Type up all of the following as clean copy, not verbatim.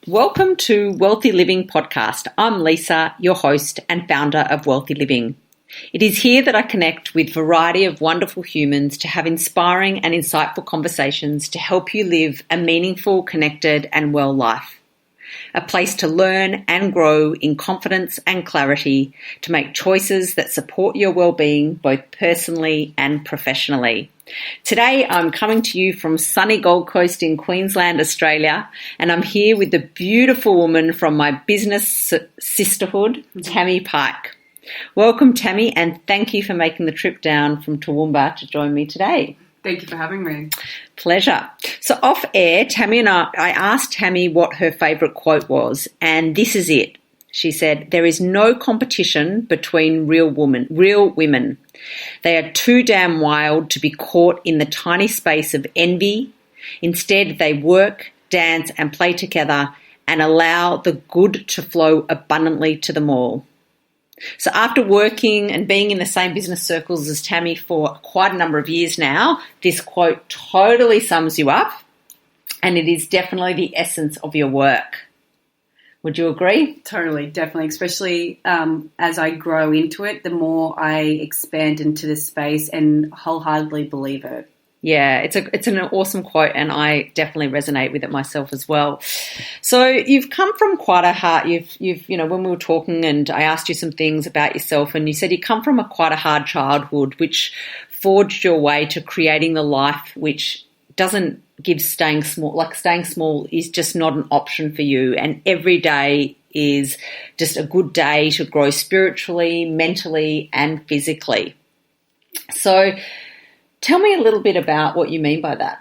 Welcome to Wealthy Living Podcast. I'm Lisa, your host and founder of Wealthy Living. It is here that I connect with a variety of wonderful humans to have inspiring and insightful conversations to help you live a meaningful, connected and well life. A place to learn and grow in confidence and clarity to make choices that support your well-being both personally and professionally. Today I'm coming to you from sunny Gold Coast in Queensland, Australia, and I'm here with the beautiful woman from my business sisterhood, Tammie Pike. Welcome, Tammie, and thank you for making the trip down from Toowoomba to join me today. Thank you for having me. Pleasure. So off air, Tammie and I asked Tammie what her favourite quote was, and this is it. She said, "There is no competition between real women. They are too damn wild to be caught in the tiny space of envy. Instead, they work, dance and play together and allow the good to flow abundantly to them all." So after working and being in the same business circles as Tammie for quite a number of years now, this quote totally sums you up, and it is definitely the essence of your work. Would you agree? Totally, definitely, especially as I grow into it, the more I expand into this space and wholeheartedly believe it. Yeah, it's an awesome quote, and I definitely resonate with it myself as well. So you've come from quite a hard. You've when we were talking, and I asked you some things about yourself, and you said you come from quite a hard childhood, which forged your way to creating the life which doesn't give staying small. Like staying small is just not an option for you, and every day is just a good day to grow spiritually, mentally, and physically. So tell me a little bit about what you mean by that.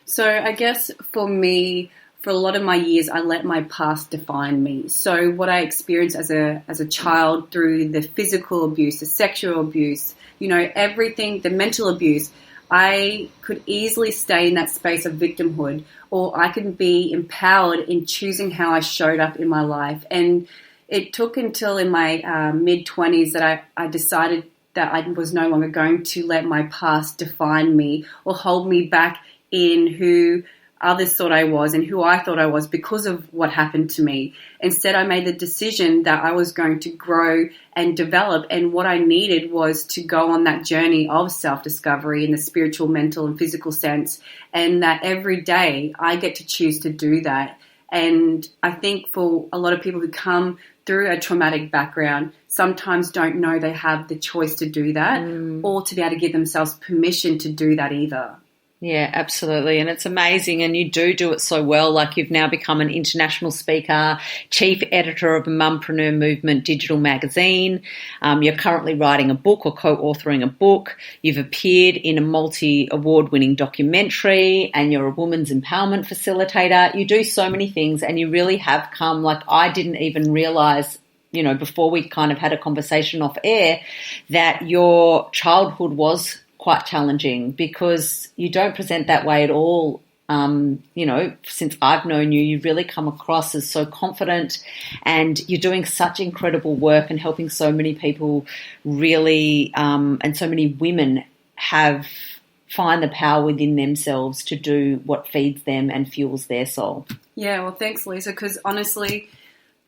So I guess for me, for a lot of my years, I let my past define me. So what I experienced as a child through the physical abuse, the sexual abuse, everything, the mental abuse, I could easily stay in that space of victimhood, or I could be empowered in choosing how I showed up in my life. And it took until in my mid-20s that I decided that I was no longer going to let my past define me or hold me back in who others thought I was and who I thought I was because of what happened to me. Instead, I made the decision that I was going to grow and develop, and what I needed was to go on that journey of self-discovery in the spiritual, mental, and physical sense, and that every day I get to choose to do that. And I think for a lot of people who come through a traumatic background, sometimes don't know they have the choice to do that or to be able to give themselves permission to do that either. Yeah, absolutely. And it's amazing. And you do it so well. Like you've now become an international speaker, chief editor of a Mumpreneur Movement digital magazine. You're currently writing a book or co-authoring a book. You've appeared in a multi-award winning documentary, and you're a women's empowerment facilitator. You do so many things, and you really have come, like I didn't even realize, before we kind of had a conversation off air, that your childhood was quite challenging, because you don't present that way at all. Since I've known you, you've really come across as so confident, and you're doing such incredible work and helping so many people really, and so many women find the power within themselves to do what feeds them and fuels their soul. Yeah, well, thanks, Lisa, because honestly,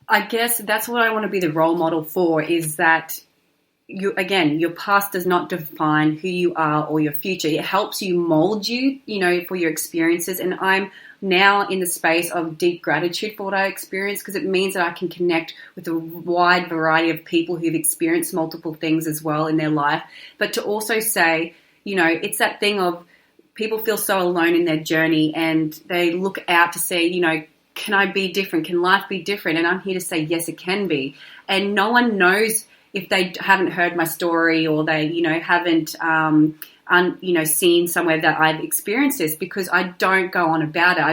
I guess that's what I want to be the role model for, is that your past does not define who you are or your future. It helps you mold you, for your experiences. And I'm now in the space of deep gratitude for what I experienced, because it means that I can connect with a wide variety of people who've experienced multiple things as well in their life. But to also say, it's that thing of people feel so alone in their journey, and they look out to say, can I be different? Can life be different? And I'm here to say, yes, it can be. And no one knows if they haven't heard my story, or they, haven't, seen somewhere that I've experienced this, because I don't go on about it.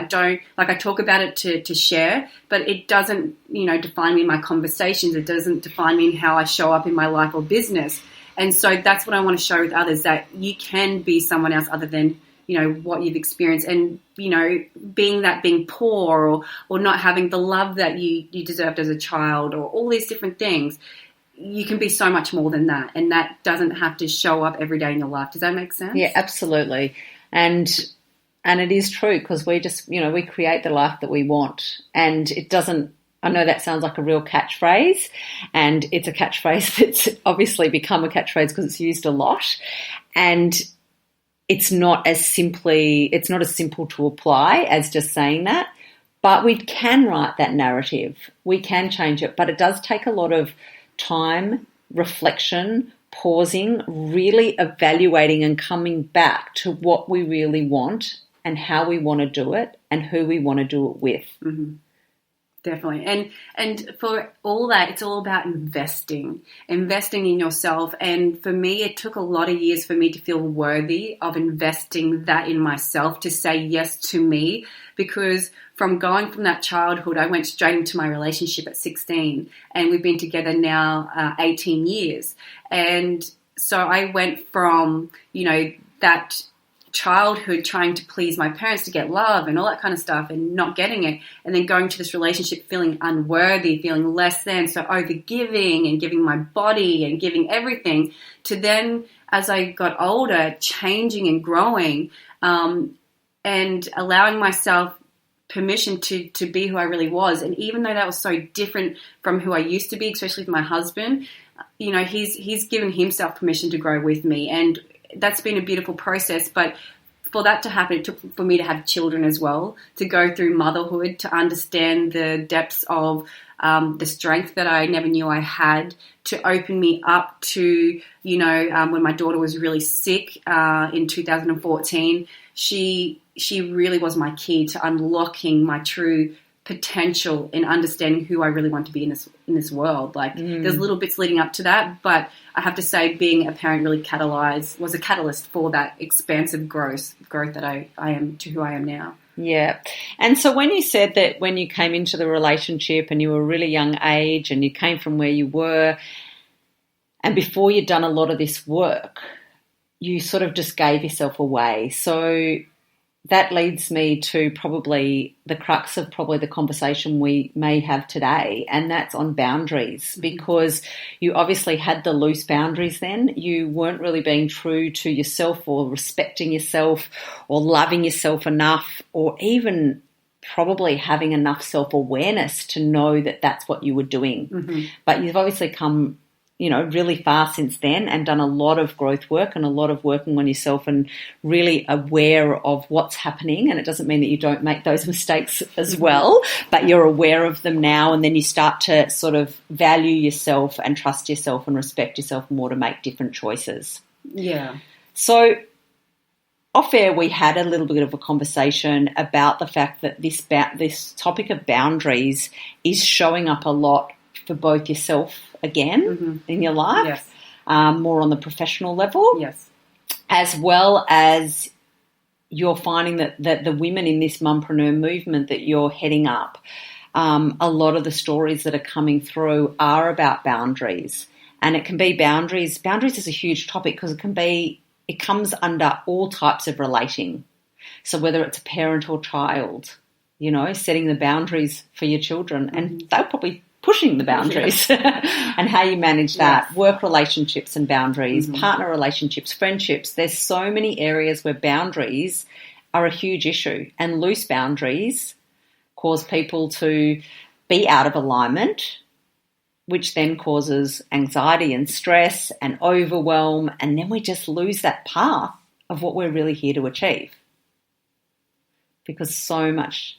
I talk about it to share, but it doesn't, define me in my conversations. It doesn't define me in how I show up in my life or business. And so that's what I want to show with others, that you can be someone else other than, what you've experienced. And, being poor or not having the love that you deserved as a child, or all these different things. You can be so much more than that, and that doesn't have to show up every day in your life. Does that make sense? Yeah, absolutely. And And it is true, because we just, we create the life that we want. And it doesn't, I know that sounds like a real catchphrase, and it's a catchphrase that's obviously become a catchphrase because it's used a lot. And it's not as simple to apply as just saying that. But we can write that narrative. We can change it. But it does take a lot of time, reflection, pausing, really evaluating and coming back to what we really want and how we want to do it and who we want to do it with. Mm-hmm. Definitely. And for all that, it's all about investing in yourself. And for me, it took a lot of years for me to feel worthy of investing that in myself, to say yes to me, because from going from that childhood, I went straight into my relationship at 16, and we've been together now 18 years. And so I went from, that childhood trying to please my parents to get love and all that kind of stuff and not getting it, and then going to this relationship feeling unworthy, feeling less than, so overgiving and giving my body and giving everything, to then as I got older changing and growing, and allowing myself permission to be who I really was. And even though that was so different from who I used to be, especially with my husband, he's given himself permission to grow with me, and that's been a beautiful process. But for that to happen, it took for me to have children as well, to go through motherhood, to understand the depths of the strength that I never knew I had, to open me up to, when my daughter was really sick in 2014, she really was my key to unlocking my true potential in understanding who I really want to be in this world. There's little bits leading up to that, but I have to say being a parent really was a catalyst for that expansive growth that I am to who I am now. Yeah. And so when you said that when you came into the relationship and you were a really young age and you came from where you were, and before you'd done a lot of this work, you sort of just gave yourself away. So that leads me to probably the crux of probably the conversation we may have today, and that's on boundaries, because you obviously had the loose boundaries then. You weren't really being true to yourself or respecting yourself or loving yourself enough, or even probably having enough self-awareness to know that that's what you were doing. Mm-hmm. But you've obviously come really far since then and done a lot of growth work and a lot of working on yourself and really aware of what's happening. And it doesn't mean that you don't make those mistakes as well, but you're aware of them now, and then you start to sort of value yourself and trust yourself and respect yourself more to make different choices. Yeah. So off air, we had a little bit of a conversation about the fact that this topic of boundaries is showing up a lot for both yourself again in your life, yes. More on the professional level, yes, as well as you're finding that the women in this mumpreneur movement that you're heading up, a lot of the stories that are coming through are about boundaries. And it can be boundaries. Boundaries is a huge topic because it comes under all types of relating. So whether it's a parent or child, setting the boundaries for your children, and they'll probably pushing the boundaries and how you manage that. Yes. Work relationships and boundaries, partner relationships, friendships. There's so many areas where boundaries are a huge issue, and loose boundaries cause people to be out of alignment, which then causes anxiety and stress and overwhelm, and then we just lose that path of what we're really here to achieve, because so much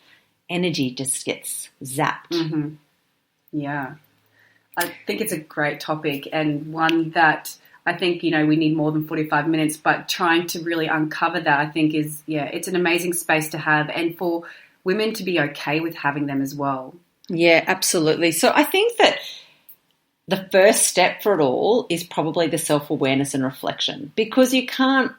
energy just gets zapped. Mm-hmm. Yeah, I think it's a great topic, and one that I think, we need more than 45 minutes, but trying to really uncover that, I think it's an amazing space to have, and for women to be okay with having them as well. Yeah, absolutely. So I think that the first step for it all is probably the self-awareness and reflection, because you can't,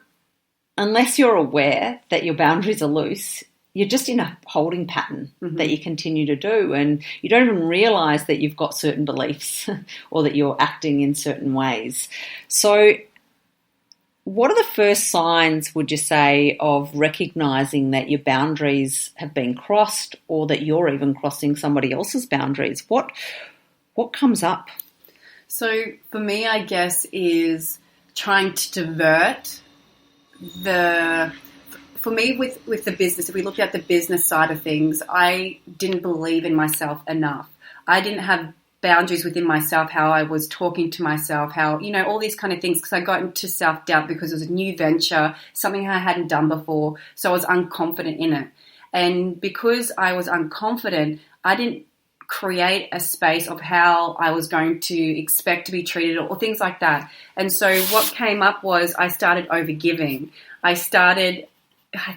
unless you're aware that your boundaries are loose, you're just in a holding pattern that you continue to do, and you don't even realise that you've got certain beliefs or that you're acting in certain ways. So what are the first signs, would you say, of recognising that your boundaries have been crossed, or that you're even crossing somebody else's boundaries? What comes up? So for me, I guess, is trying to divert for me, with the business, if we look at the business side of things, I didn't believe in myself enough. I didn't have boundaries within myself, how I was talking to myself, how, all these kind of things, because I got into self-doubt because it was a new venture, something I hadn't done before, so I was unconfident in it. And because I was unconfident, I didn't create a space of how I was going to expect to be treated or things like that. And so what came up was I started overgiving. I started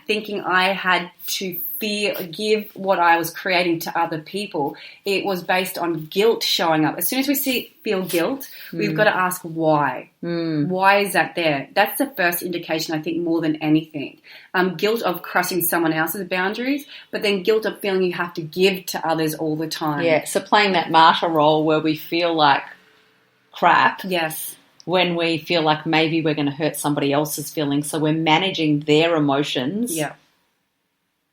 thinking I had to give what I was creating to other people. It was based on guilt showing up. As soon as we feel guilt, we've got to ask why. Why is that there? That's the first indication, I think, more than anything. Guilt of crushing someone else's boundaries, but then guilt of feeling you have to give to others all the time. Yeah, so playing that martyr role where we feel like crap. Yes. When we feel like maybe we're going to hurt somebody else's feelings. So we're managing their emotions. Yeah.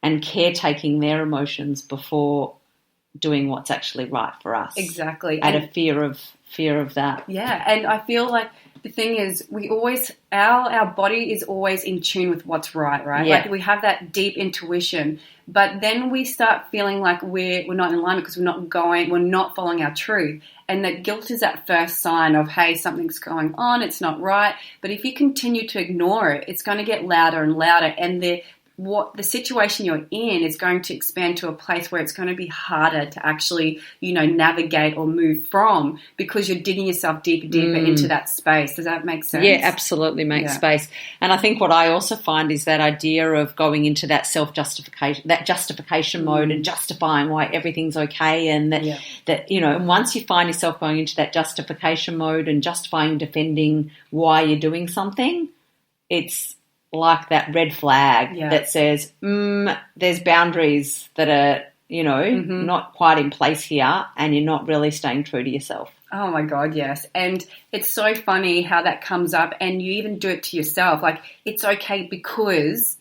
And caretaking their emotions before doing what's actually right for us. Exactly. Out of fear of that. Yeah, and I feel like the thing is we always, our body is always in tune with what's right? Yeah. Like we have that deep intuition, but then we start feeling like we're not in alignment because we're not following our truth. And that guilt is that first sign of, hey, something's going on, it's not right. But if you continue to ignore it, it's going to get louder and louder, and the situation you're in is going to expand to a place where it's going to be harder to actually, navigate or move from, because you're digging yourself deeper into that space. Does that make sense? Yeah, absolutely makes space. And I think what I also find is that idea of going into that justification mode and justifying why everything's okay, and that and once you find yourself going into that justification mode and justifying, defending why you're doing something, it's like that red flag that says, there's boundaries that are, not quite in place here, and you're not really staying true to yourself. Oh my God, yes. And it's so funny how that comes up, and you even do it to yourself. Like, it's okay because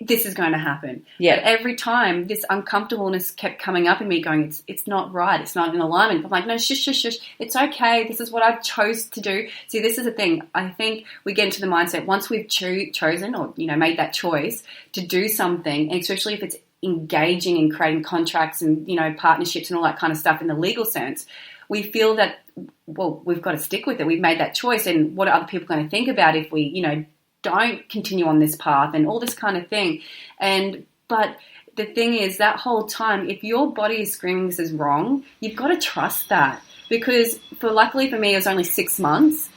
this is going to happen. Yeah. But every time this uncomfortableness kept coming up in me going, it's not right. It's not in alignment. I'm like, no, shush. It's okay. This is what I've chose to do. See, this is the thing. I think we get into the mindset once we've chosen or, made that choice to do something, and especially if it's engaging in creating contracts and, partnerships and all that kind of stuff in the legal sense, we feel that, well, we've got to stick with it. We've made that choice. And what are other people going to think about if we, don't continue on this path and all this kind of thing. But the thing is, that whole time, if your body is screaming this is wrong, you've got to trust that, because luckily for me, it was only 6 months.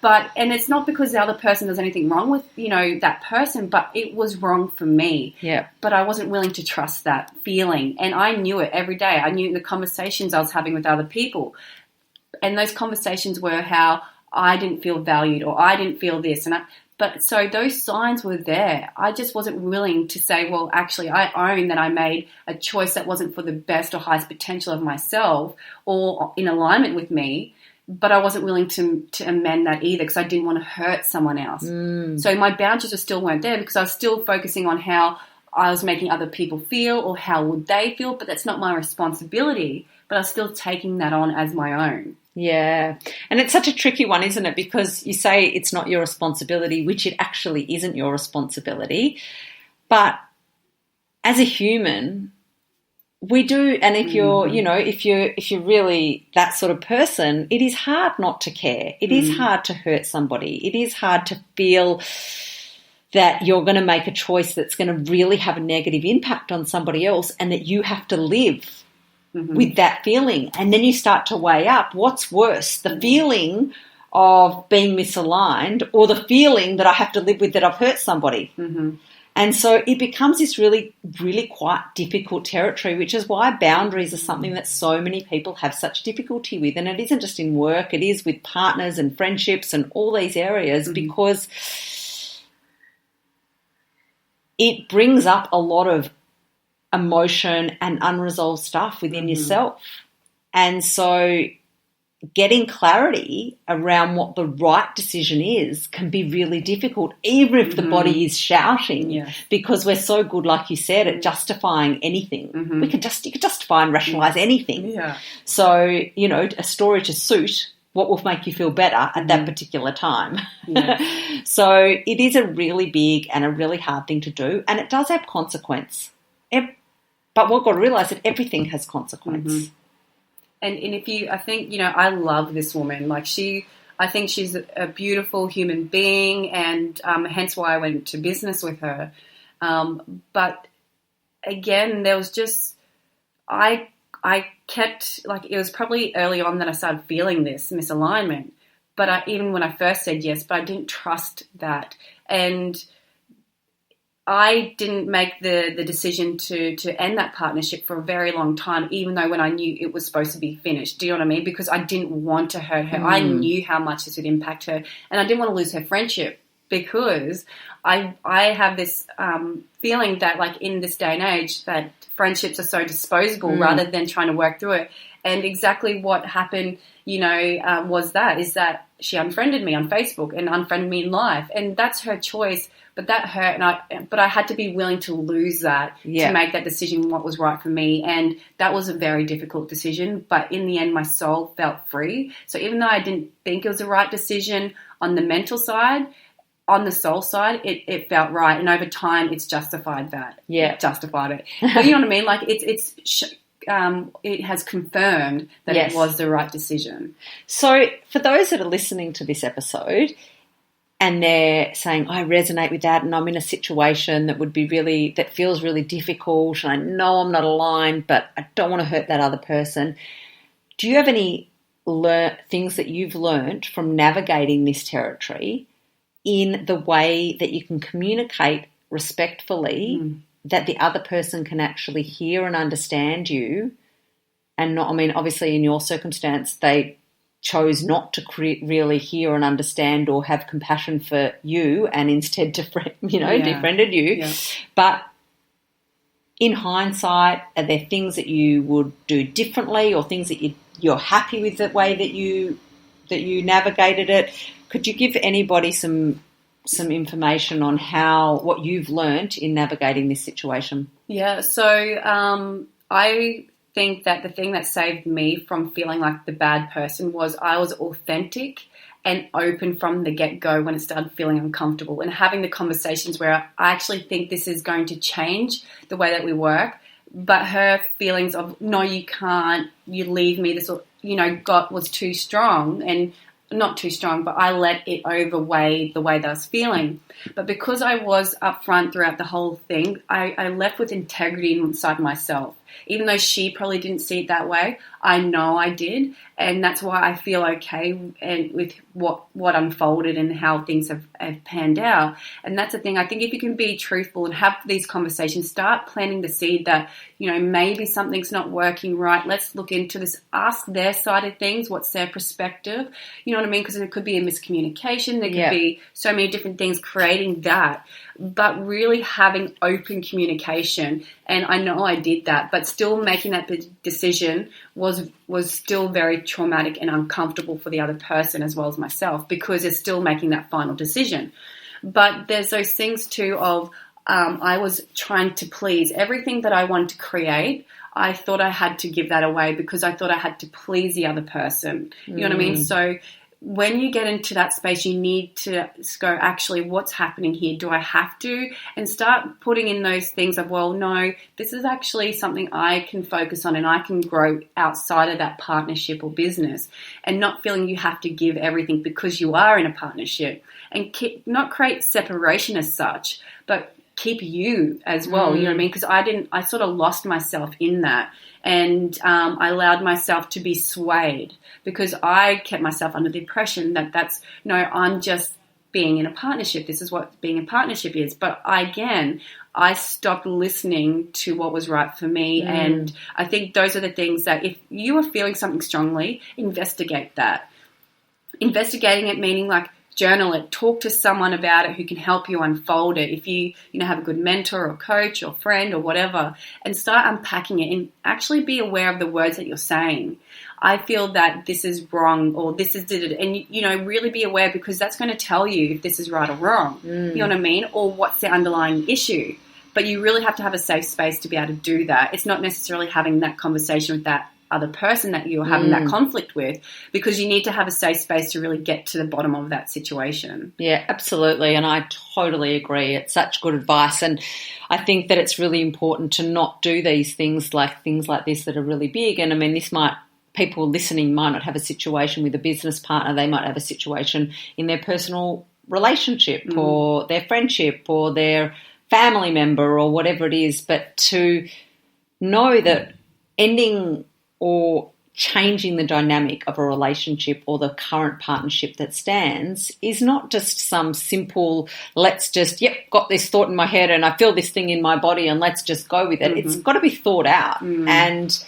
And it's not because the other person does anything wrong with, that person, but it was wrong for me. Yeah. But I wasn't willing to trust that feeling. And I knew it every day. I knew the conversations I was having with other people. And those conversations were how I didn't feel valued, or I didn't feel this. But so those signs were there. I just wasn't willing to say, well, actually, I own that I made a choice that wasn't for the best or highest potential of myself or in alignment with me. But I wasn't willing to amend that either, because I didn't want to hurt someone else. So my boundaries still weren't there, because I was still focusing on how I was making other people feel or how would they feel. But that's not my responsibility. But I was still taking that on as my own. Yeah. And it's such a tricky one, isn't it? Because you say it's not your responsibility, which it actually isn't your responsibility. But as a human, we do. And if you're, if you're really that sort of person, it is hard not to care. It is hard to hurt somebody. It is hard to feel that you're going to make a choice that's going to really have a negative impact on somebody else, and that you have to live with that feeling. And then you start to weigh up what's worse, the feeling of being misaligned, or the feeling that I have to live with that I've hurt somebody. And so it becomes this really, really quite difficult territory, which is why boundaries are something that so many people have such difficulty with. And it isn't just in work, it is with partners and friendships and all these areas, because it brings up a lot of emotion and unresolved stuff within yourself. And so getting clarity around what the right decision is can be really difficult, even if the body is shouting, because we're so good, like you said, at justifying anything. You could justify and rationalize anything. So, a story to suit what will make you feel better at that particular time. Yeah. So it is a really big and a really hard thing to do, and it does have consequence. But we've got to realise that everything has consequence. Mm-hmm. And if you, I think, you know, I love this woman. Like I think she's a beautiful human being, and hence why I went to business with her. But again, there was just, I kept, like, it was probably early on that I started feeling this misalignment. But even when I first said yes, but I didn't trust that. And I didn't make the decision to end that partnership for a very long time, even though when I knew it was supposed to be finished. Do you know what I mean? Because I didn't want to hurt her. I knew how much this would impact her, and I didn't want to lose her friendship, because I have this feeling that, like, in this day and age, that friendships are so disposable rather than trying to work through it. And exactly what happened, you know, is that she unfriended me on Facebook and unfriended me in life, and that's her choice. But that hurt, but I had to be willing to lose that to make that decision what was right for me. And that was a very difficult decision. But in the end, my soul felt free. So even though I didn't think it was the right decision on the mental side, on the soul side, it felt right. And over time, it's justified that. Yeah. It justified it. But you know what I mean? Like, it has confirmed that it was the right decision. So for those that are listening to this episode, and they're saying, I resonate with that, and I'm in a situation that feels really difficult, and I know I'm not aligned, but I don't want to hurt that other person. Do you have any things that you've learned from navigating this territory in the way that you can communicate respectfully, that the other person can actually hear and understand you? And not, I mean, obviously in your circumstance, they chose not to really hear and understand or have compassion for you, and instead defriended you. Yeah. But in hindsight, are there things that you would do differently, or things that you're happy with the way that you navigated it? Could you give anybody some information on what you've learnt in navigating this situation? Yeah, so I think that the thing that saved me from feeling like the bad person was I was authentic and open from the get-go when it started feeling uncomfortable, and having the conversations where I actually think this is going to change the way that we work. But her feelings of, no, you can't, you leave me, this, you know, was too strong, and not too strong, but I let it overweigh the way that I was feeling. But because I was upfront throughout the whole thing, I left with integrity inside myself. Even though she probably didn't see it that way, I know I did. And that's why I feel okay and with what unfolded and how things have panned out. And that's the thing. I think if you can be truthful and have these conversations, start planting the seed that, you know, maybe something's not working right. Let's look into this. Ask their side of things. What's their perspective? You know what I mean? Because it could be a miscommunication. There could be so many different things creating that. But really having open communication, and I know I did that, but still making that decision was still very traumatic and uncomfortable for the other person as well as myself, because it's still making that final decision. But there's those things too of I was trying to please everything that I wanted to create. I thought I had to give that away because I thought I had to please the other person. You know what I mean? So when you get into that space, you need to go, actually, what's happening here? Do I have to? And start putting in those things of, well, no, this is actually something I can focus on and I can grow outside of that partnership or business, and not feeling you have to give everything because you are in a partnership, and not create separation as such, but keep you as well. You know what I mean? Because I sort of lost myself in that. And I allowed myself to be swayed because I kept myself under the impression that I'm just being in a partnership. This is what being in a partnership is. But I stopped listening to what was right for me. And I think those are the things that if you are feeling something strongly, investigate that. Investigating it meaning like, journal it, talk to someone about it who can help you unfold it. If you have a good mentor or coach or friend or whatever, and start unpacking it and actually be aware of the words that you're saying. I feel that this is wrong or this is did it, and really be aware, because that's going to tell you if this is right or wrong. You know what I mean? Or what's the underlying issue. But you really have to have a safe space to be able to do that. It's not necessarily having that conversation with that other person that you're having that conflict with, because you need to have a safe space to really get to the bottom of that situation. Yeah, absolutely. And I totally agree. It's such good advice. And I think that it's really important to not do these things like this that are really big. And I mean, people listening might not have a situation with a business partner. They might have a situation in their personal relationship or their friendship or their family member or whatever it is. But to know that ending or changing the dynamic of a relationship or the current partnership that stands is not just some simple, let's just, got this thought in my head and I feel this thing in my body and let's just go with it. It's got to be thought out. And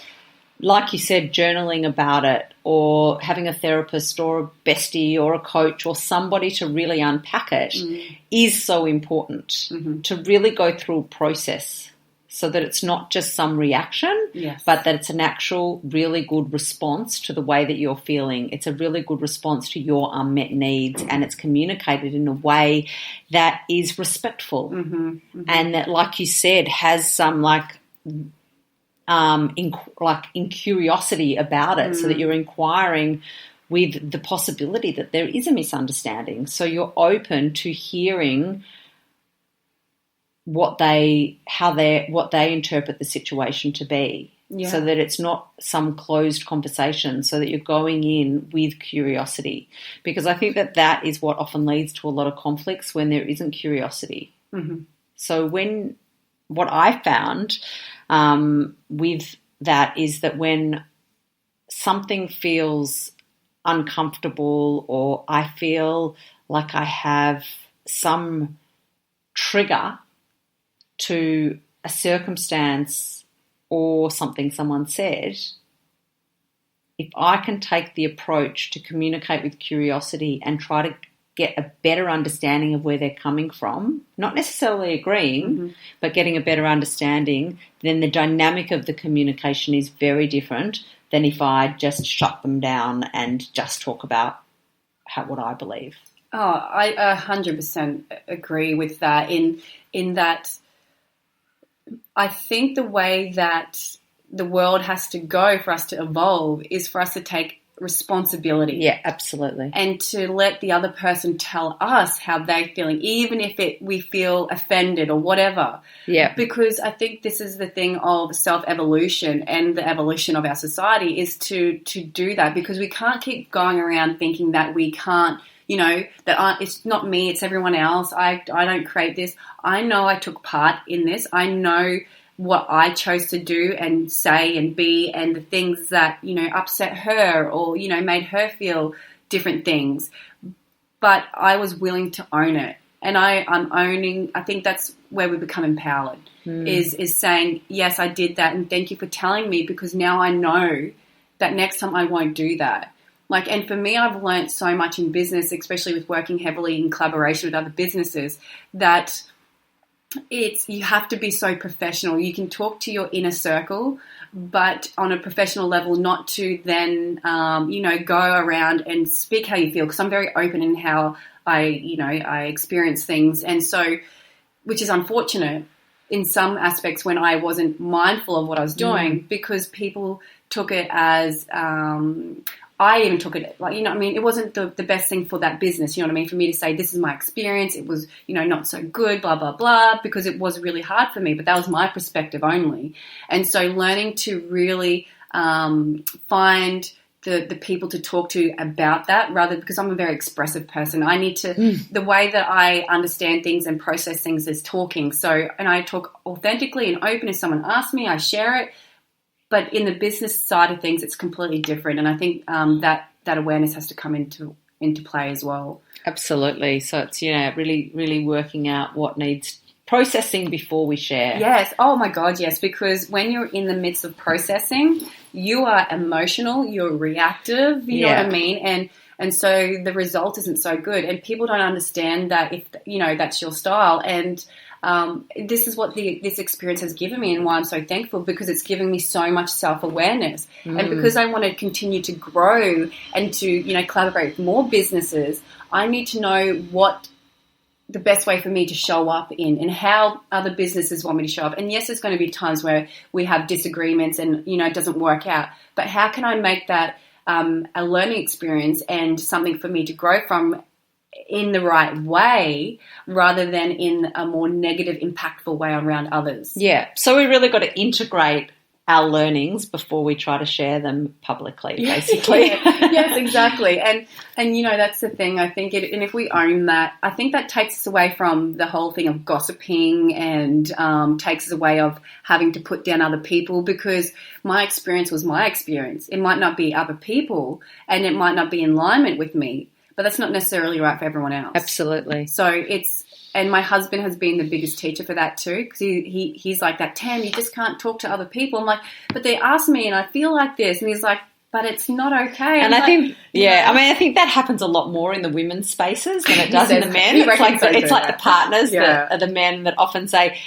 like you said, journaling about it or having a therapist or a bestie or a coach or somebody to really unpack it is so important to really go through a process so that it's not just some reaction, but that it's an actual really good response to the way that you're feeling. It's a really good response to your unmet needs and it's communicated in a way that is respectful and that, like you said, has some in curiosity about it, so that you're inquiring with the possibility that there is a misunderstanding. So you're open to hearing what they interpret the situation to be, so that it's not some closed conversation, so that you're going in with curiosity. Because I think that is what often leads to a lot of conflicts, when there isn't curiosity. So what I found with that is that when something feels uncomfortable or I feel like I have some trigger to a circumstance or something someone said, if I can take the approach to communicate with curiosity and try to get a better understanding of where they're coming from, not necessarily agreeing, but getting a better understanding, then the dynamic of the communication is very different than if I just shut them down and just talk about what I believe. Oh, I 100% agree with that in that I think the way that the world has to go for us to evolve is for us to take responsibility. Yeah, absolutely. And to let the other person tell us how they're feeling, even if we feel offended or whatever. Yeah. Because I think this is the thing of self-evolution and the evolution of our society is to do that, because we can't keep going around thinking that we can't, that it's not me, it's everyone else. I don't create this. I know I took part in this. I know what I chose to do and say and be, and the things that, upset her or, made her feel different things. But I was willing to own it. And I'm owning, I think that's where we become empowered, is saying, yes, I did that. And thank you for telling me, because now I know that next time I won't do that. And for me, I've learned so much in business, especially with working heavily in collaboration with other businesses, that you have to be so professional. You can talk to your inner circle, but on a professional level, not to then, go around and speak how you feel. Because I'm very open in how I experience things. And so, which is unfortunate in some aspects when I wasn't mindful of what I was doing, because people took it as, I even took it, it wasn't the best thing for that business, for me to say, this is my experience. It was, not so good, blah, blah, blah, because it was really hard for me, but that was my perspective only. And so learning to really find the people to talk to about that, rather, because I'm a very expressive person. I need to, the way that I understand things and process things is talking. So, and I talk authentically and open. If someone asks me, I share it. But in the business side of things, it's completely different. And I think that awareness has to come into play as well. Absolutely. So it's, really, really working out what needs processing before we share. Yes. Oh, my God, yes. Because when you're in the midst of processing, you are emotional, you're reactive, you know what I mean? And so the result isn't so good. And people don't understand that if, that's your style. And this is what this experience has given me, and why I'm so thankful, because it's given me so much self-awareness. And because I want to continue to grow and to, collaborate with more businesses, I need to know what the best way for me to show up in and how other businesses want me to show up. And yes, there's going to be times where we have disagreements and, it doesn't work out. But how can I make that a learning experience and something for me to grow from in the right way rather than in a more negative, impactful way around others? Yeah. So we really got to integrate our learnings before we try to share them publicly, basically. Yes, exactly. And that's the thing. I think and if we own that, I think that takes us away from the whole thing of gossiping and takes us away of having to put down other people, because my experience was my experience. It might not be other people and it might not be in alignment with me, but that's not necessarily right for everyone else. Absolutely. So and my husband has been the biggest teacher for that too, because he's like that, Tam, you just can't talk to other people. I'm like, but they ask me and I feel like this. And he's like, but it's not okay. And I think that happens a lot more in the women's spaces than it does in the men. It's like the partners that are the men that often say,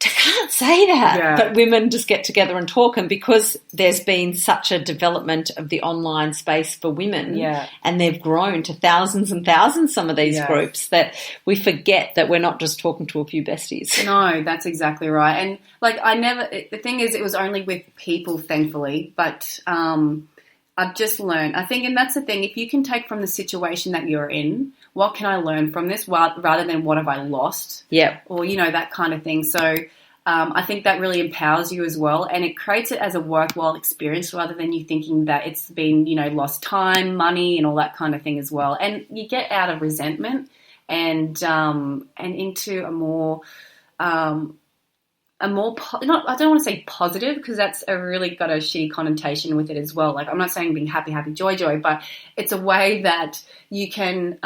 I can't say that. Yeah. But women just get together and talk. And because there's been such a development of the online space for women, and they've grown to thousands and thousands, some of these groups, that we forget that we're not just talking to a few besties. No, that's exactly right. And the thing is, it was only with people, thankfully, but I've just learned, I think, and that's the thing, if you can take from the situation that you're in, what can I learn from this rather than what have I lost? Yeah. Or, that kind of thing. So I think that really empowers you as well, and it creates it as a worthwhile experience rather than you thinking that it's been, lost time, money and all that kind of thing as well. And you get out of resentment and into a more I don't want to say positive, because that's really got a shitty connotation with it as well. Like, I'm not saying being happy, joy, but it's a way that you can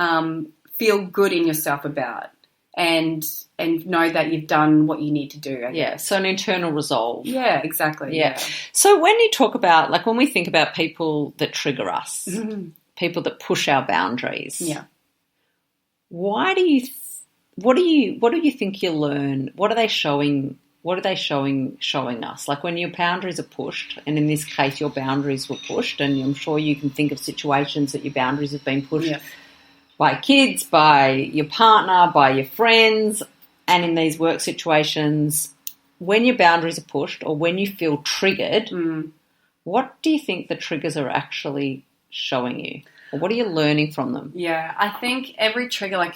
feel good in yourself about and know that you've done what you need to do. Yeah, so an internal resolve. Yeah, exactly. Yeah. So when you talk about, when we think about people that trigger us, people that push our boundaries, what do you think you learn? What are they showing? What are they showing us? Like, when your boundaries are pushed, and in this case your boundaries were pushed, and I'm sure you can think of situations that your boundaries have been pushed by kids, by your partner, by your friends, and in these work situations, when your boundaries are pushed or when you feel triggered, what do you think the triggers are actually showing you? Or what are you learning from them? Yeah, I think every trigger,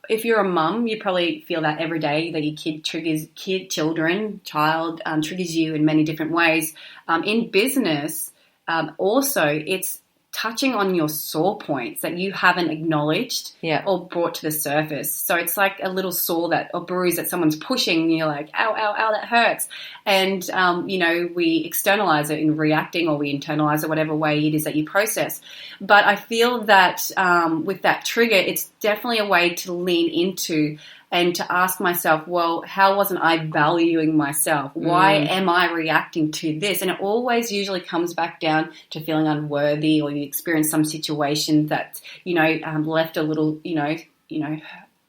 if you're a mum, you probably feel that every day that your kid triggers child triggers you in many different ways. In business, also, it's touching on your sore points that you haven't acknowledged or brought to the surface. So it's like a little sore or bruise that someone's pushing, and you're like, ow, ow, ow, that hurts. And, we externalize it in reacting, or we internalize it, whatever way it is that you process. But I feel that with that trigger, it's definitely a way to lean into and to ask myself, well, how wasn't I valuing myself? Why am I reacting to this? And it always usually comes back down to feeling unworthy, or you experience some situation that, left a little,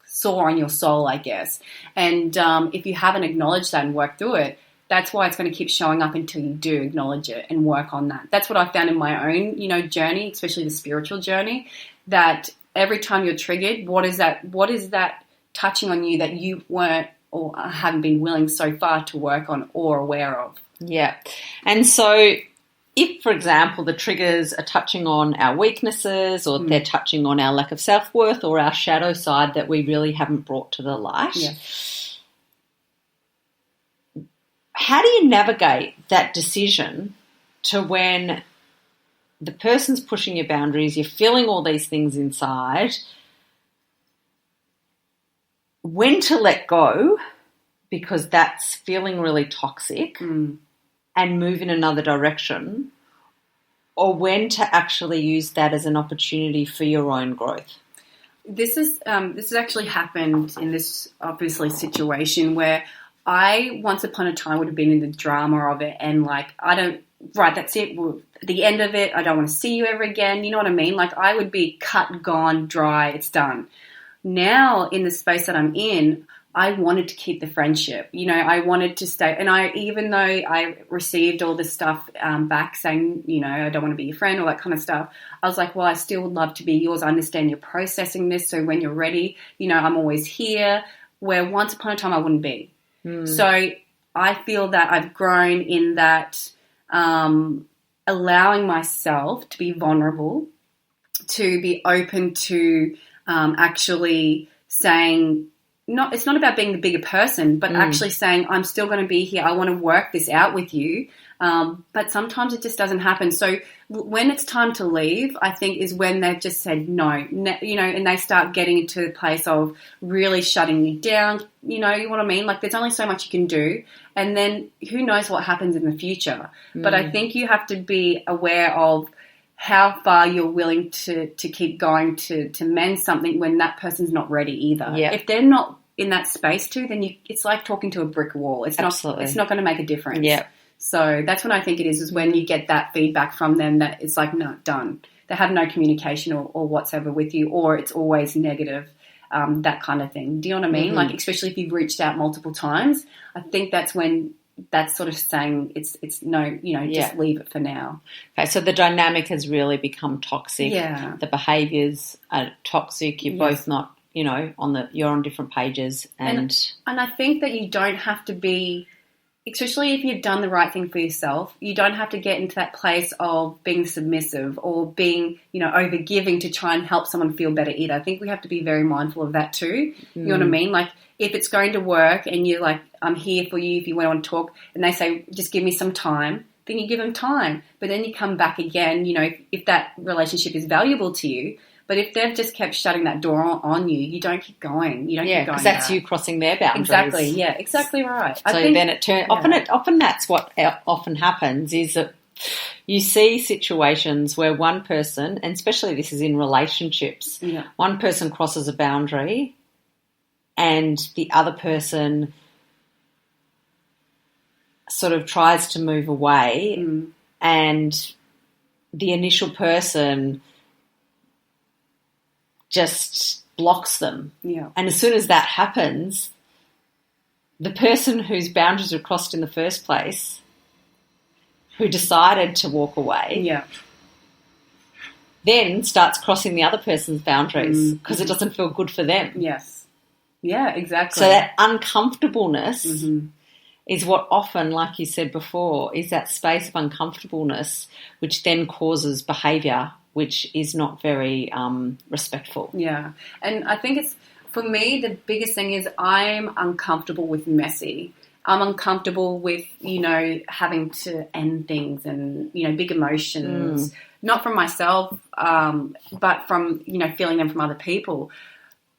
sore on your soul, I guess. And if you haven't acknowledged that and worked through it, that's why it's going to keep showing up until you do acknowledge it and work on that. That's what I found in my own, journey, especially the spiritual journey, that every time you're triggered, what is that touching on you that you weren't or haven't been willing so far to work on or aware of? Yeah. And so if, for example, the triggers are touching on our weaknesses, or they're touching on our lack of self-worth or our shadow side that we really haven't brought to the light, how do you navigate that decision to when the person's pushing your boundaries, you're feeling all these things inside, when to let go because that's feeling really toxic and move in another direction, or when to actually use that as an opportunity for your own growth? This has actually happened in this obviously situation where I once upon a time would have been in the drama of it, and that's it. Well, at the end of it, I don't want to see you ever again. You know what I mean? Like, I would be cut, gone, dry, it's done. Now, in the space that I'm in, I wanted to keep the friendship. You know, I wanted to stay. And even though I received all this stuff back saying, you know, I don't want to be your friend, all that kind of stuff, I was like, well, I still would love to be yours. I understand you're processing this. So when you're ready, you know, I'm always here. Where once upon a time I wouldn't be. So I feel that I've grown in that allowing myself to be vulnerable, to be open to actually saying, it's not about being the bigger person, but actually saying, I'm still going to be here. I want to work this out with you. But sometimes it just doesn't happen. So when it's time to leave, I think is when they've just said no, you know, and they start getting into the place of really shutting you down. You know what I mean? Like there's only so much you can do. And then who knows what happens in the future. But I think you have to be aware of how far you're willing to keep going to mend something when that person's not ready either. Yeah. If they're not in that space too, then it's like talking to a brick wall. It's not going to make a difference. Yeah. So that's when I think it is when you get that feedback from them that it's like, no, done. They have no communication or whatsoever with you, or it's always negative, that kind of thing. Do you know what I mean? Like, especially if you've reached out multiple times, I think that's when that's sort of saying it's no, you know, just leave it for now. Okay, so the dynamic has really become toxic. Yeah. The behaviours are toxic. You're both not, you know, you're on different pages. And I think that you don't have to be, especially if you've done the right thing for yourself, you don't have to get into that place of being submissive or being, you know, overgiving to try and help someone feel better either. I think we have to be very mindful of that too. You know what I mean? Like if it's going to work and you're like, I'm here for you if you want to talk, and they say, just give me some time, then you give them time. But then you come back again, you know, if that relationship is valuable to you. But if they've just kept shutting that door on you, you don't keep going. You don't keep going. Because that's you crossing their boundaries. Exactly. Yeah, exactly right. So then it turns. Often that's what often happens is that you see situations where one person, and especially this is in relationships, one person crosses a boundary, and the other person sort of tries to move away, and the initial person just blocks them. Yeah. And as soon as that happens, the person whose boundaries were crossed in the first place, who decided to walk away, then starts crossing the other person's boundaries because it doesn't feel good for them. Yes. Yeah, exactly. So that uncomfortableness is what often, like you said before, is that space of uncomfortableness which then causes behaviour which is not very respectful. Yeah. And I think it's, for me, the biggest thing is I'm uncomfortable with messy. I'm uncomfortable with, you know, having to end things and, you know, big emotions, not from myself, but from, you know, feeling them from other people.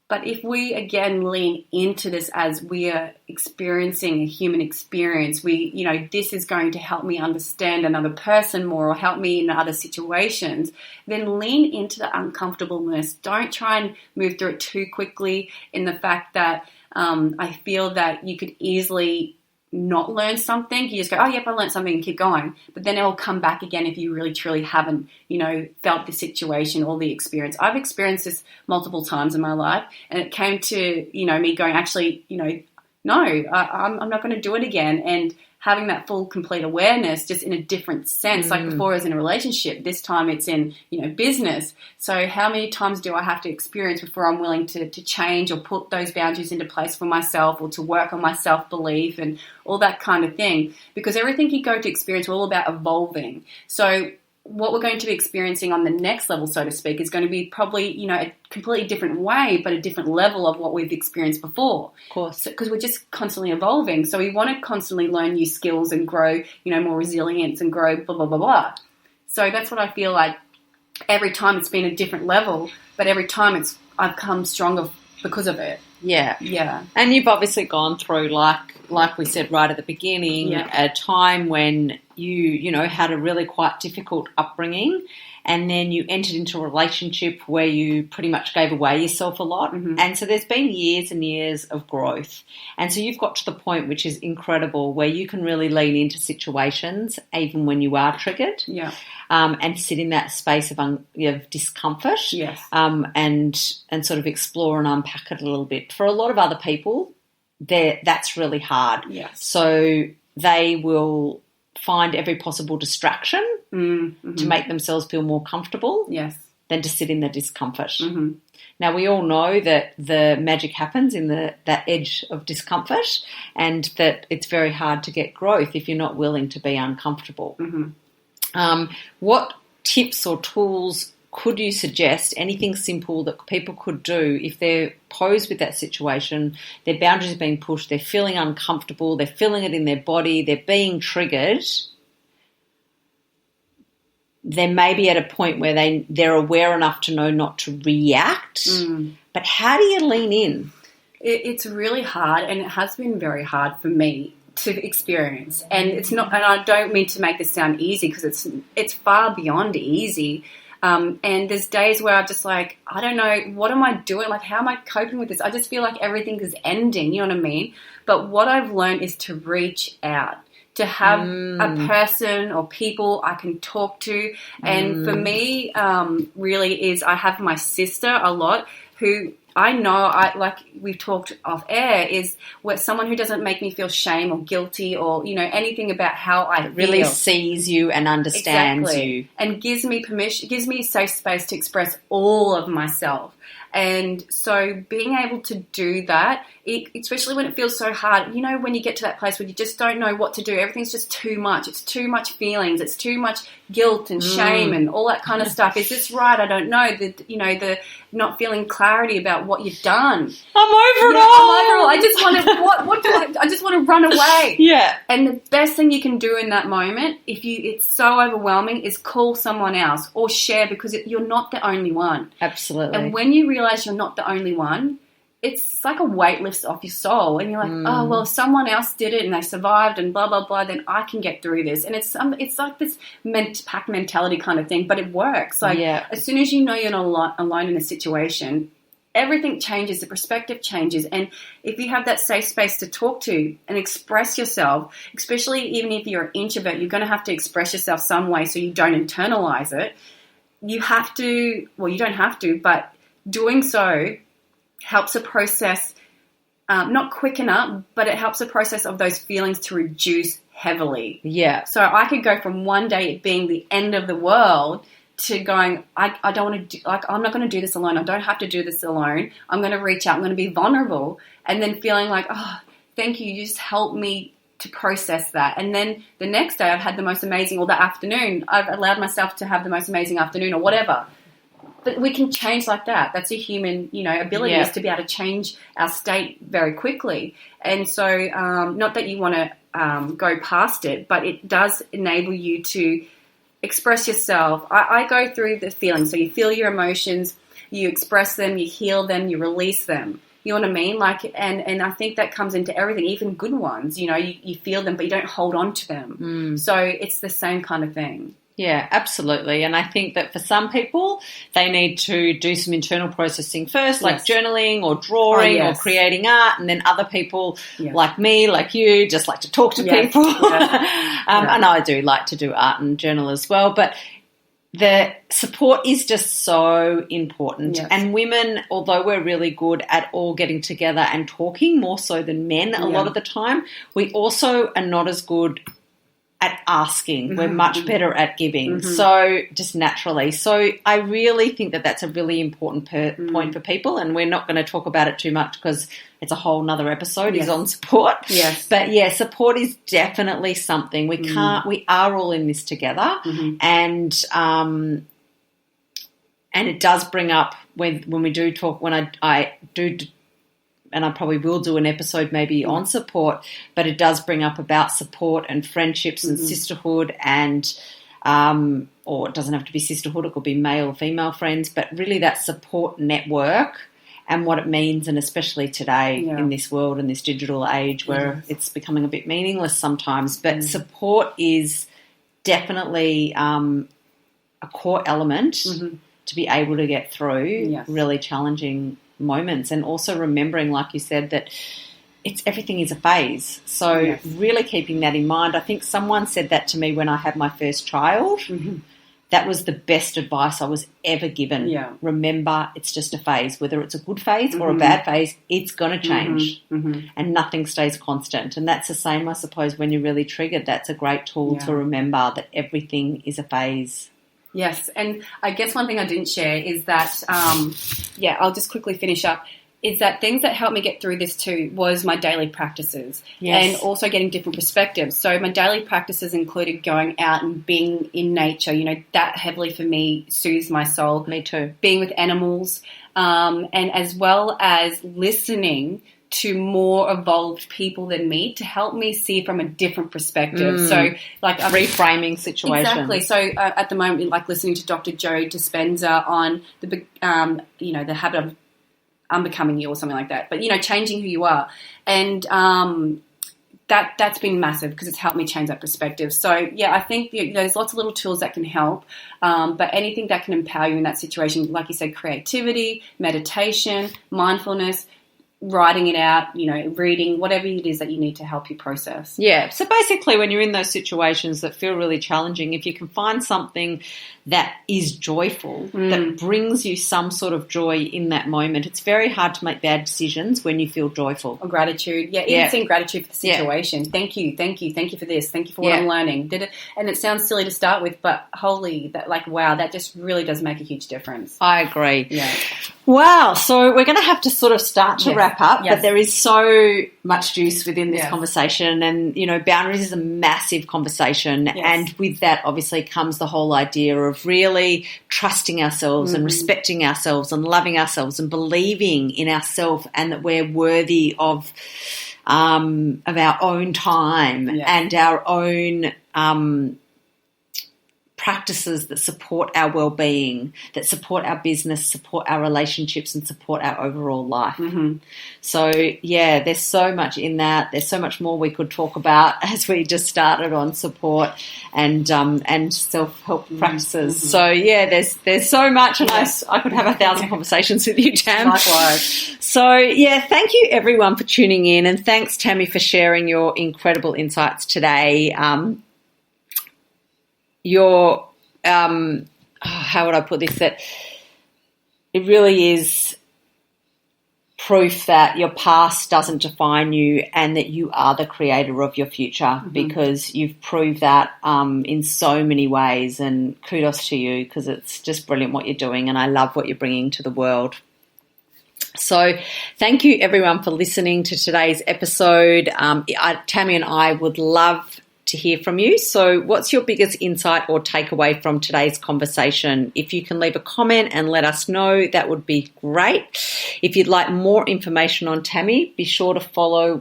But if we, again, lean into this as we are experiencing a human experience, you know, this is going to help me understand another person more or help me in other situations, then lean into the uncomfortableness. Don't try and move through it too quickly in the fact that I feel that you could easily not learn something. You just go, oh, yep, I learned something and keep going. But then it will come back again if you really, truly haven't, you know, felt the situation or the experience. I've experienced this multiple times in my life, and it came to, you know, me going, actually, you know, no, I'm not going to do it again. And having that full, complete awareness just in a different sense. Like before I was in a relationship, this time it's in, you know, business. So how many times do I have to experience before I'm willing to change or put those boundaries into place for myself or to work on my self-belief and all that kind of thing? Because everything you go to experience, we're all about evolving. So what we're going to be experiencing on the next level, so to speak, is going to be probably, you know, a completely different way, but a different level of what we've experienced before. Of course. Because we're just constantly evolving. So we want to constantly learn new skills and grow, you know, more resilience and grow blah, blah, blah, blah. So that's what I feel like every time it's been a different level, but every time I've come stronger because of it. Yeah. Yeah. And you've obviously gone through, like we said right at the beginning, a time when you know, had a really quite difficult upbringing, and then you entered into a relationship where you pretty much gave away yourself a lot. And so there's been years and years of growth. And so you've got to the point which is incredible where you can really lean into situations even when you are triggered. Yeah. And sit in that space of discomfort. Yes. And sort of explore and unpack it a little bit. For a lot of other people, that's really hard. Yes. So they will find every possible distraction to make themselves feel more comfortable than to sit in the discomfort. Mm-hmm. Now, we all know that the magic happens in that edge of discomfort, and that it's very hard to get growth if you're not willing to be uncomfortable. Mm-hmm. What tips or tools could you suggest, anything simple that people could do if they're posed with that situation, their boundaries are being pushed, they're feeling uncomfortable, they're feeling it in their body, they're being triggered? They may be at a point where they're aware enough to know not to react, but how do you lean in? It's really hard, and it has been very hard for me to experience. And it's not, and I don't mean to make this sound easy, because it's far beyond easy. And there's days where I'm just like, I don't know, what am I doing? Like, how am I coping with this? I just feel like everything is ending, you know what I mean? But what I've learned is to reach out, to have a person or people I can talk to. And for me, really is, I have my sister a lot, who I know, like we've talked off air, is where someone who doesn't make me feel shame or guilty or, anything about how I really feel. Sees you and understands you. And gives me permission, gives me a safe space to express all of myself. And so being able to do that, especially when it feels so hard, when you get to that place where you just don't know what to do, everything's just too much. It's too much feelings. It's too much guilt and shame and all that kind of stuff. Is this right? I don't know. The not feeling clarity about what you've done. I'm over it all. I'm over it all. I just want to, what do I just want to run away. Yeah. And the best thing you can do in that moment, it's so overwhelming, is call someone else or share, because you're not the only one. Absolutely. And when you realize you're not the only one, it's like a weight lifts off your soul, and you're like, oh, well, if someone else did it and they survived and blah, blah, blah, then I can get through this. And it's like this pack mentality kind of thing, but it works. Like, as soon as you know you're not alone in a situation, everything changes, the perspective changes. And if you have that safe space to talk to and express yourself, especially even if you're an introvert, you're going to have to express yourself some way so you don't internalize it. You have to, well, you don't have to, but doing so helps a process not quicken up, but it helps the process of those feelings to reduce heavily. Yeah. So I could go from one day it being the end of the world to going, I don't want to do, like, I'm not going to do this alone. I don't have to do this alone. I'm going to reach out. I'm going to be vulnerable. And then feeling like, oh, thank you. You just helped me to process that. And then the next day I've had the most amazing, or the afternoon, I've allowed myself to have the most amazing afternoon or whatever. But we can change like that. That's a human, ability, is to be able to change our state very quickly. And so not that you want to go past it, but it does enable you to express yourself. I go through the feelings. So you feel your emotions, you express them, you heal them, you release them. You know what I mean? Like, and I think that comes into everything, even good ones. You feel them, but you don't hold on to them. So it's the same kind of thing. Yeah, absolutely. And I think that for some people, they need to do some internal processing first, like journaling or drawing or creating art. And then other people like me, like you, just like to talk to people. And I do like to do art and journal as well. But the support is just so important. Yes. And women, although we're really good at all getting together and talking, more so than men a lot of the time, we also are not as good at asking. We're much better at giving. So just naturally. So I really think that that's a really important point for people, and we're not going to talk about it too much because it's a whole nother episode is on support. Yes. But support is definitely something. We we are all in this together. And it does bring up when we do talk, when I do, and I probably will do an episode maybe on support, but it does bring up about support and friendships and sisterhood and, or it doesn't have to be sisterhood, it could be male or female friends, but really that support network and what it means, and especially today in this world and this digital age where it's becoming a bit meaningless sometimes. But support is definitely a core element to be able to get through really challenging moments, and also remembering, like you said, that everything is a phase. So really keeping that in mind. I think someone said that to me when I had my first child, that was the best advice I was ever given. Yeah. Remember, it's just a phase. Whether it's a good phase or a bad phase, it's going to change. And nothing stays constant. And that's the same, I suppose, when you're really triggered. That's a great tool to remember that everything is a phase. Yes, and I guess one thing I didn't share is that, I'll just quickly finish up, is that things that helped me get through this too was my daily practices and also getting different perspectives. So my daily practices included going out and being in nature. You know, that heavily for me soothes my soul. Me too. Being with animals, and as well as listening to more evolved people than me to help me see from a different perspective. So, like reframing situations. Exactly. So, at the moment, like listening to Dr. Joe Dispenza on the, the habit of unbecoming you or something like that. But changing who you are, and that's been massive because it's helped me change that perspective. So, I think there's lots of little tools that can help, but anything that can empower you in that situation, like you said, creativity, meditation, mindfulness, writing it out, reading, whatever it is that you need to help you process. Yeah. So basically when you're in those situations that feel really challenging, if you can find something that is joyful, that brings you some sort of joy in that moment, it's very hard to make bad decisions when you feel joyful. Or gratitude. Yeah, even seeing gratitude for the situation. Yeah. Thank you for this. Thank you for what I'm learning. And it sounds silly to start with, but wow, that just really does make a huge difference. I agree. Yeah. Wow. So we're going to have to sort of start to wrap up, but there is so much juice within this conversation, and, boundaries is a massive conversation. Yes. And with that obviously comes the whole idea of really trusting ourselves and respecting ourselves and loving ourselves and believing in ourselves and that we're worthy of our own time and our own practices that support our well-being, that support our business, support our relationships, and support our overall life. So, there's so much in that. There's so much more we could talk about as we just started on support and self-help practices. So, there's so much, and I could have 1,000 conversations with you, Tam. Likewise. So, thank you everyone for tuning in, and thanks, Tammie, for sharing your incredible insights today. How would I put this, that it really is proof that your past doesn't define you and that you are the creator of your future, because you've proved that in so many ways, and kudos to you, because it's just brilliant what you're doing and I love what you're bringing to the world. So thank you everyone for listening to today's episode. Tammie and I would love to hear from you. So what's your biggest insight or takeaway from today's conversation? If you can leave a comment and let us know, that would be great. If you'd like more information on Tammie, be sure to follow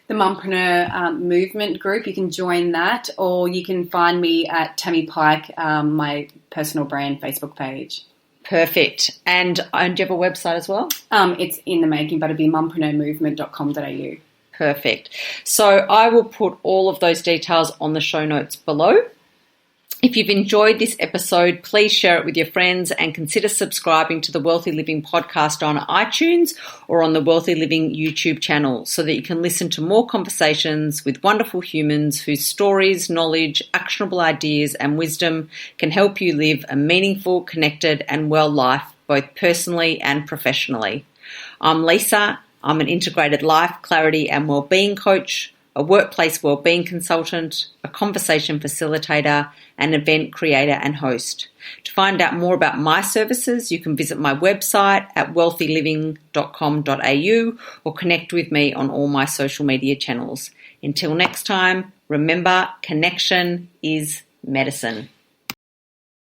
the Mumpreneur movement group. You can join that, or you can find me at Tammie Pike, my personal brand Facebook page. Perfect. And do you have a website as well? It's in the making, but it'd be mumpreneurmovement.com.au. Perfect. So I will put all of those details on the show notes below. If you've enjoyed this episode, please share it with your friends and consider subscribing to the Wealthy Living podcast on iTunes or on the Wealthy Living YouTube channel so that you can listen to more conversations with wonderful humans whose stories, knowledge, actionable ideas and wisdom can help you live a meaningful, connected and well life, both personally and professionally. I'm Lisa. I'm an integrated life, clarity and wellbeing coach, a workplace wellbeing consultant, a conversation facilitator, an event creator and host. To find out more about my services, you can visit my website at wealthyliving.com.au or connect with me on all my social media channels. Until next time, remember, connection is medicine.